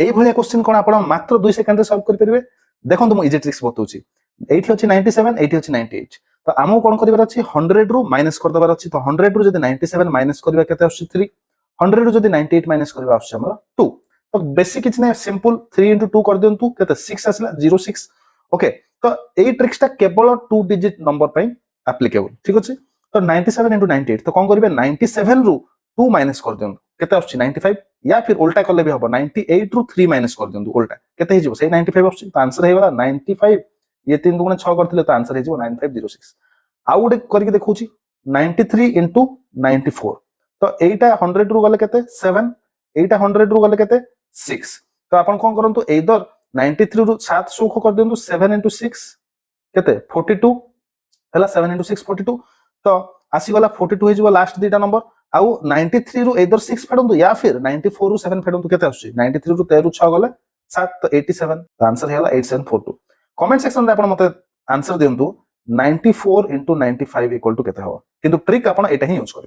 এইভাবে কোশ্চিন কোন আপন মাত্র 2 সেকেন্ডে সলভ কৰি পৰিবে। দেখন্তু মই ইজি ট্রিক্স বতাউছি। এইটি হচ্ছে 97, এইটি হচ্ছে 98। তো আমু কোন করিবার আছে 100 রু মাইনাস কৰি দেবার আছে। তো 100 রু যদি 97 মাইনাস করিবা কেতে আসছে 3, 100 রু যদি 98 মাইনাস করিবা আসছে আমরা 2। তো বেসিক কিছু নাই, সিম্পল 3 into 2 কৰি দিয়ন্তু কেতে 6 আসলা 06। ওকে, তো এই ট্রিক্সটা কেবল 2 ডিজিট নম্বর পাই অ্যাপ্লিকেবল, ঠিক আছে। তো 97 into 98, তো কোন করিবে 97 রু 2 মাইনাস কৰি দিয়ন্তু কেতে আসছে 95, या फिर उल्टा करले भी हबो 98 रु 3 माइनस कर दियंतु उल्टा केते हे जिवो से 95 ऑप्शन। तो आंसर हे वाला 95, ये 3 दुगुणे 6 करथिले तो आंसर हे जिवो 9506। आ गुडे करके देखौची 93 into 94, तो एटा 100 रु गले केते 7, एटा 100 रु गले केते 6। तो आपण कोन करंतु एदर 93 रु 7 सुख कर दियंतु 7 into 6 केते 42 हला 7 into 6 42। तो आसी गला 42 हे जिवो लास्ट दुटा नंबर। आउ 93 रु एदर 6 फेडंतु या फिर 94 रु 7 फेडंतु केते आछी 93 रु 13 रु 6 गले 7, तो 87। तो आंसर हेला 8742। कमेंट सेक्शन रे आपण मते आंसर दियंतु 94 into 95 इक्वल टू केते हो, किंतु ट्रिक आपण एटा ही यूज करबे।